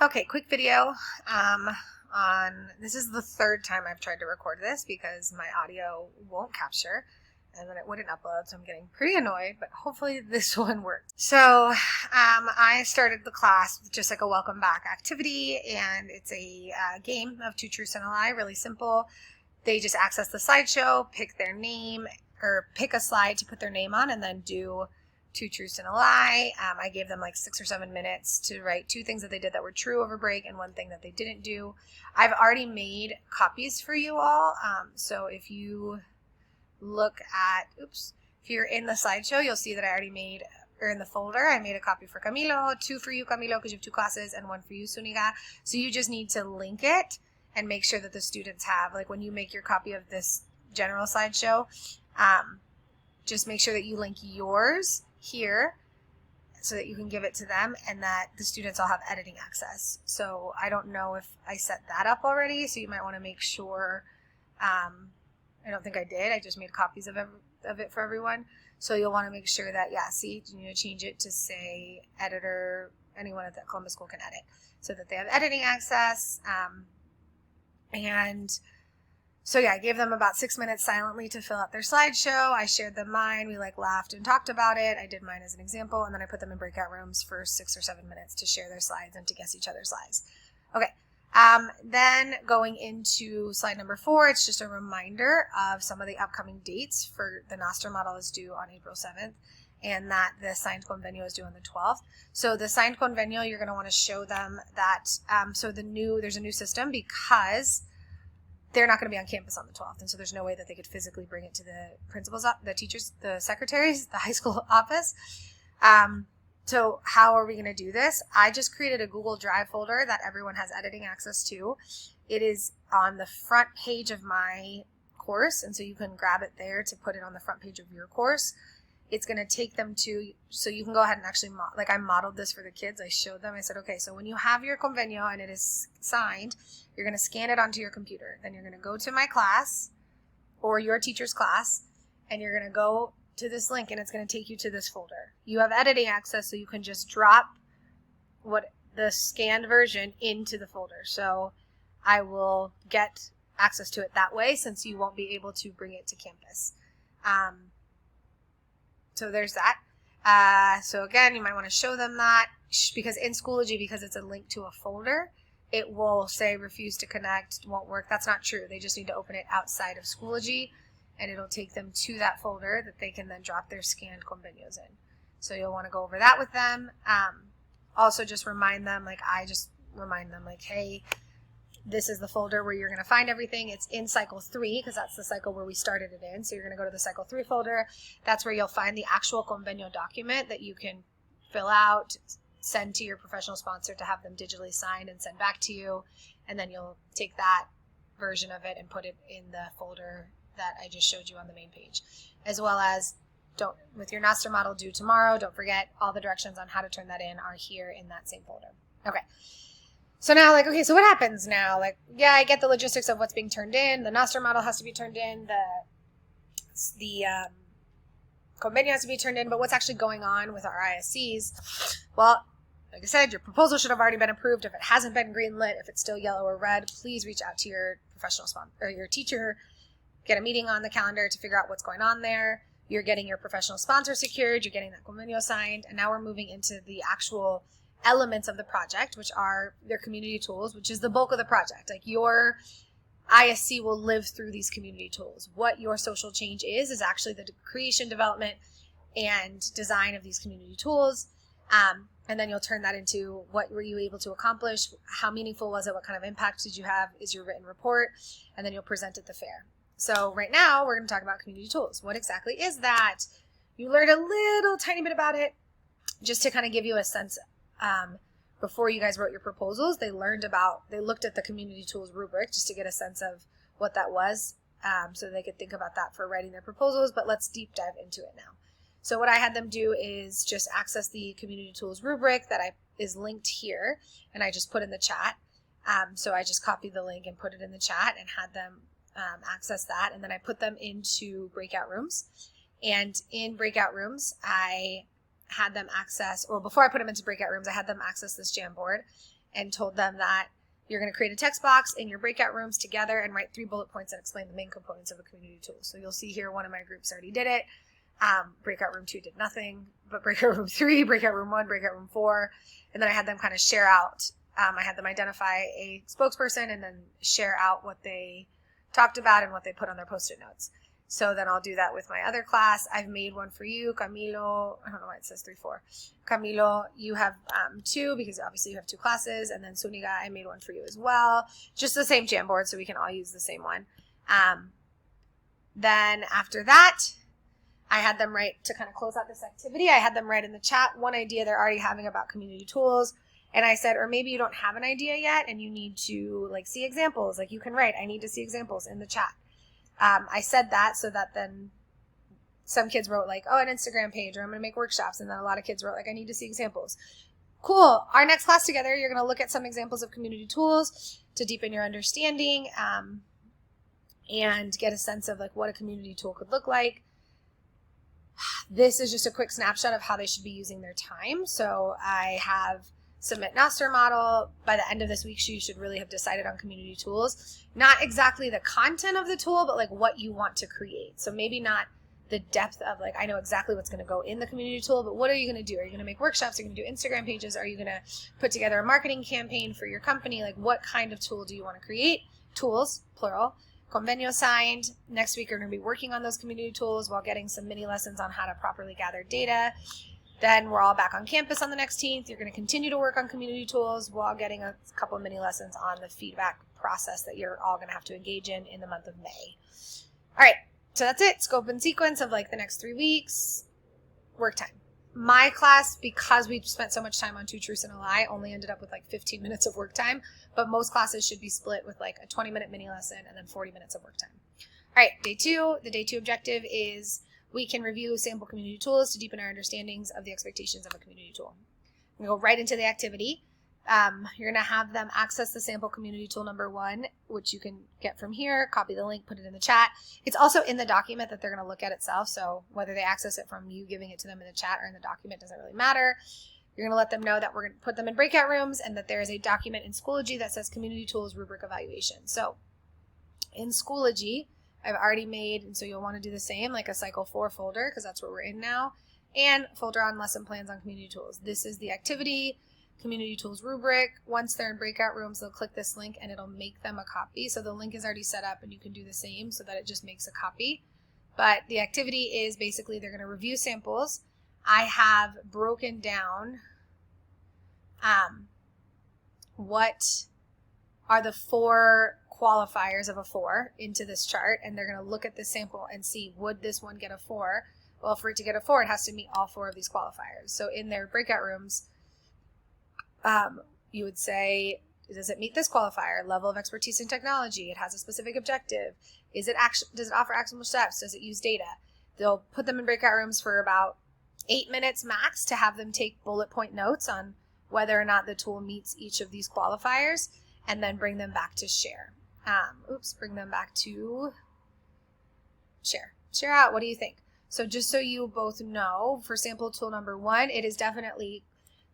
Okay, quick video on, this is the third time I've tried to record this because my audio won't capture and then it wouldn't upload, so I'm getting pretty annoyed, but hopefully this one works. So I started the class with just like a welcome back activity, and it's a game of 2 truths and a lie, really simple. They just access the slideshow, pick their name, or pick a slide to put their name on, and then do 2 truths and a lie. I gave them like 6 or 7 minutes to write 2 things that they did that were true over break and 1 thing that they didn't do. I've already made copies for you all. So if you look at, if you're in the slideshow, you'll see that I already made, or in the folder, I made a copy for Camilo, 2 for you, Camilo, because you have 2 classes, and 1 for you, Suniga. So you just need to link it and make sure that the students have, like when you make your copy of this general slideshow, just make sure that you link yours here so that you can give it to them and that the students all have editing access. So I don't know if I set that up already, so you might want to make sure. I don't think I did. I just made copies of it for everyone. So you'll want to make sure that, see, you need to change it to say editor, anyone at the Columbus School can edit, so that they have editing access. And so I gave them about 6 minutes silently to fill out their slideshow. I shared them mine. We laughed and talked about it. I did mine as an example, and then I put them in breakout rooms for 6 or 7 minutes to share their slides and to guess each other's slides. Okay. Then going into slide number 4, it's just a reminder of some of the upcoming dates. For the Nostra model is due on April 7th, and that the signed convenio is due on the 12th. So the signed convenio, you're going to want to show them that, there's a new system because they're not going to be on campus on the 12th, and so there's no way that they could physically bring it to the principal's, the teachers, the secretaries, the high school office. So how are we going to do this? I just created a Google Drive folder that everyone has editing access to. It is on the front page of my course, and so you can grab it there to put it on the front page of your course. It's going to take them to, so you can go ahead and actually, I modeled this for the kids. I showed them, I said, okay, so when you have your convenio and it is signed, you're going to scan it onto your computer. Then you're going to go to my class or your teacher's class, and you're going to go to this link, and it's going to take you to this folder. You have editing access, so you can just drop the scanned version into the folder. So I will get access to it that way, since you won't be able to bring it to campus. So there's that. So again, you might want to show them that, because in Schoology, because it's a link to a folder, it will say refuse to connect, won't work. That's not true. They just need to open it outside of Schoology, and it'll take them to that folder that they can then drop their scanned convenios in. So you'll want to go over that with them. Also just remind them, I just remind them, hey, this is the folder where you're going to find everything. It's in cycle 3, because that's the cycle where we started it in. So you're going to go to the cycle 3 folder. That's where you'll find the actual convenio document that you can fill out, send to your professional sponsor to have them digitally signed and send back to you. And then you'll take that version of it and put it in the folder that I just showed you on the main page. As well as, with your Nostra model due tomorrow, don't forget all the directions on how to turn that in are here in that same folder. Okay. So now, okay, so what happens now? I get the logistics of what's being turned in. The Nostra model has to be turned in. The convenio has to be turned in. But what's actually going on with our ISCs? Well, like I said, your proposal should have already been approved. If it hasn't been greenlit, if it's still yellow or red, please reach out to your professional sponsor or your teacher. Get a meeting on the calendar to figure out what's going on there. You're getting your professional sponsor secured. You're getting that convenio signed. And now we're moving into the actual elements of the project, which are their community tools, which is the bulk of the project. Your ISC will live through these community tools. What your social change is actually the creation, development, and design of these community tools. And then you'll turn that into what were you able to accomplish? How meaningful was it? What kind of impact did you have? Is your written report? And then you'll present at the fair. So right now we're going to talk about community tools. What exactly is that? You learned a little tiny bit about it just to kind of give you a sense. Before you guys wrote your proposals, they looked at the community tools rubric just to get a sense of what that was, so they could think about that for writing their proposals. But let's deep dive into it now. So what I had them do is just access the community tools rubric that is linked here, and I just put in the chat. So I just copied the link and put it in the chat and had them access that, and then I put them into breakout rooms. And in breakout rooms, I had them access, or before I put them into breakout rooms, I had them access this Jamboard. and told them that you're going to create a text box in your breakout rooms together and write 3 bullet points and explain the main components of a community tool. So you'll see here one of my groups already did it. Breakout room 2 did nothing, but breakout room 3, breakout room 1, breakout room 4, and then I had them kind of share out. I had them identify a spokesperson and then share out what they talked about and what they put on their post-it notes. So then I'll do that with my other class. I've made one for you, Camilo. I don't know why it says 3, 4. Camilo, you have 2 because obviously you have 2 classes. And then Suniga, I made one for you as well. Just the same Jamboard, so we can all use the same one. Then after that, I had them write, to kind of close out this activity, I had them write in the chat one idea they're already having about community tools. And I said, or maybe you don't have an idea yet and you need to like see examples. Like you can write, I need to see examples in the chat. I said that so that then some kids wrote like, oh, an Instagram page, or I'm going to make workshops. And then a lot of kids wrote like, I need to see examples. Cool. Our next class together, you're going to look at some examples of community tools to deepen your understanding and get a sense of like what a community tool could look like. This is just a quick snapshot of how they should be using their time. So I have submit master model. By the end of this week, you should really have decided on community tools. Not exactly the content of the tool, but like what you want to create. So maybe not the depth of like, I know exactly what's going to go in the community tool, but what are you going to do? Are you going to make workshops? Are you going to do Instagram pages? Are you going to put together a marketing campaign for your company? Like what kind of tool do you want to create? Tools, plural. Convenio signed. Next week, we're going to be working on those community tools while getting some mini lessons on how to properly gather data. Then we're all back on campus on the next 10th. You're going to continue to work on community tools while getting a couple of mini lessons on the feedback process that you're all going to have to engage in the month of May. All right, so that's it. Scope and sequence of like the next 3 weeks. Work time. My class, because we've spent so much time on 2 truths and a lie, only ended up with like 15 minutes of work time, but most classes should be split with like a 20-minute mini lesson and then 40 minutes of work time. All right, day 2. The day 2 objective is we can review sample community tools to deepen our understandings of the expectations of a community tool. I'm going to go right into the activity. You're going to have them access the sample community tool number 1, which you can get from here, copy the link, put it in the chat. It's also in the document that they're going to look at itself, so whether they access it from you giving it to them in the chat or in the document doesn't really matter. You're going to let them know that we're going to put them in breakout rooms and that there is a document in Schoology that says Community Tools Rubric Evaluation. So in Schoology, I've already made, and so you'll want to do the same, like a Cycle 4 folder, because that's what we're in now, and folder on lesson plans on community tools. This is the activity, Community Tools Rubric. Once they're in breakout rooms, they'll click this link and it'll make them a copy. So the link is already set up and you can do the same so that it just makes a copy. But the activity is basically they're going to review samples. I have broken down what are the 4 qualifiers of a 4 into this chart, and they're going to look at this sample and see, would this one get a 4? Well, for it to get a 4, it has to meet all 4 of these qualifiers. So in their breakout rooms, you would say, does it meet this qualifier? Level of expertise in technology. It has a specific objective. Does it offer actionable steps? Does it use data? They'll put them in breakout rooms for about 8 minutes max to have them take bullet point notes on whether or not the tool meets each of these qualifiers, and then bring them back to share. Bring them back to share. Share out. What do you think? So just so you both know, for sample tool number 1, it is definitely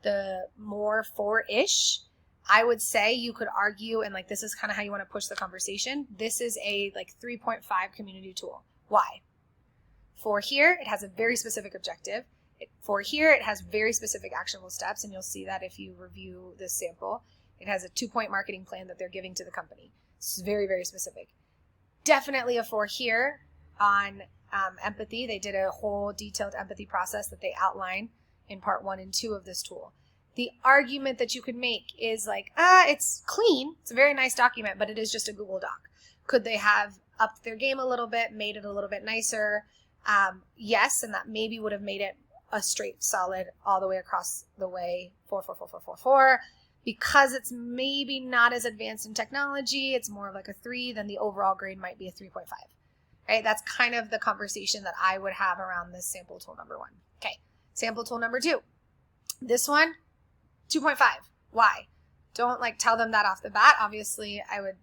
the more 4-ish. I would say you could argue, and like this is kind of how you want to push the conversation. This is a like 3.5 community tool. Why? For here, it has a very specific objective. For here, it has very specific actionable steps, and you'll see that if you review this sample. It has a 2-point marketing plan that they're giving to the company. It's very, very specific. Definitely a 4 here on empathy. They did a whole detailed empathy process that they outline in part 1 and 2 of this tool. The argument that you could make is like, it's clean. It's a very nice document, but it is just a Google Doc. Could they have upped their game a little bit, made it a little bit nicer? Yes, and that maybe would have made it a straight solid all the way across the way, 4, 4, 4, 4, 4, 4. Because it's maybe not as advanced in technology, it's more of like a 3, then the overall grade might be a 3.5. Right? That's kind of the conversation that I would have around this sample tool number 1. Okay, sample tool number 2. This one, 2.5. Why? Don't like tell them that off the bat. Obviously, I would,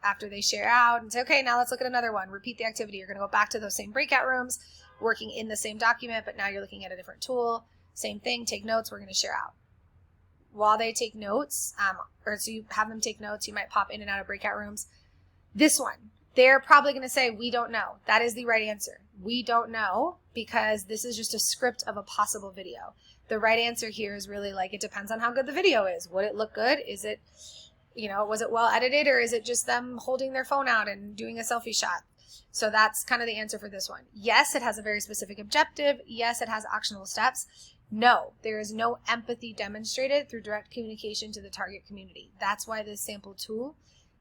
after they share out and say, okay, now let's look at another one. Repeat the activity. You're going to go back to those same breakout rooms, working in the same document, but now you're looking at a different tool. Same thing, take notes. We're going to share out. while they take notes, or so you have them take notes, you might pop in and out of breakout rooms. This one, they're probably going to say, we don't know. That is the right answer. We don't know, because this is just a script of a possible video. The right answer here is really like, it depends on how good the video is. Would it look good? Is it, was it well edited, or is it just them holding their phone out and doing a selfie shot? So that's kind of the answer for this one. Yes, it has a very specific objective. Yes, it has actionable steps. No, there is no empathy demonstrated through direct communication to the target community. That's why this sample tool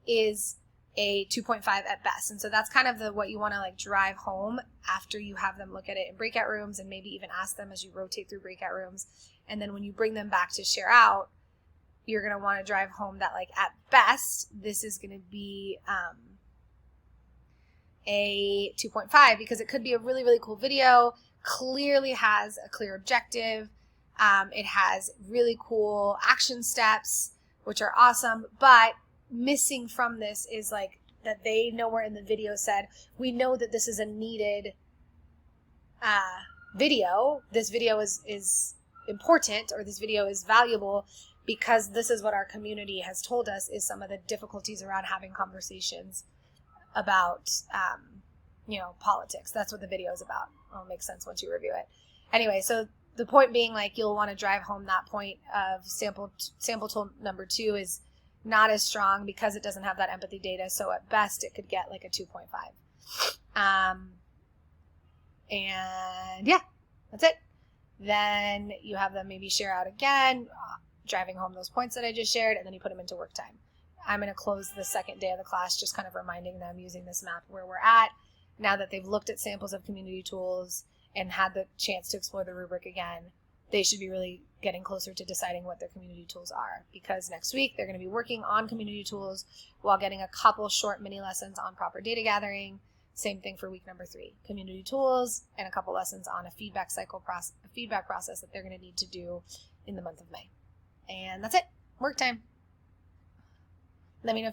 is a 2.5 at best. And so that's kind of what you want to like drive home after you have them look at it in breakout rooms, and maybe even ask them as you rotate through breakout rooms. And then when you bring them back to share out, you're going to want to drive home that like at best, this is going to be a 2.5, because it could be a really, really cool video, clearly has a clear objective. It has really cool action steps, which are awesome, but missing from this is like that they nowhere in the video said, we know that this is a needed video. This video is important, or this video is valuable, because this is what our community has told us is some of the difficulties around having conversations about, politics. That's what the video is about. It'll make sense once you review it. Anyway, so the point being, like, you'll want to drive home that point of sample tool number 2 is not as strong because it doesn't have that empathy data. So at best, it could get like a 2.5. And yeah, that's it. Then you have them maybe share out again, driving home those points that I just shared, and then you put them into work time. I'm going to close the second day of the class just kind of reminding them, using this map, where we're at now that they've looked at samples of community tools and had the chance to explore the rubric again. They should be really getting closer to deciding what their community tools are, because next week they're going to be working on community tools while getting a couple short mini lessons on proper data gathering. Same thing for week number 3, community tools, and a couple lessons on a feedback process that they're going to need to do in the month of May. And that's it. Work time. Let me know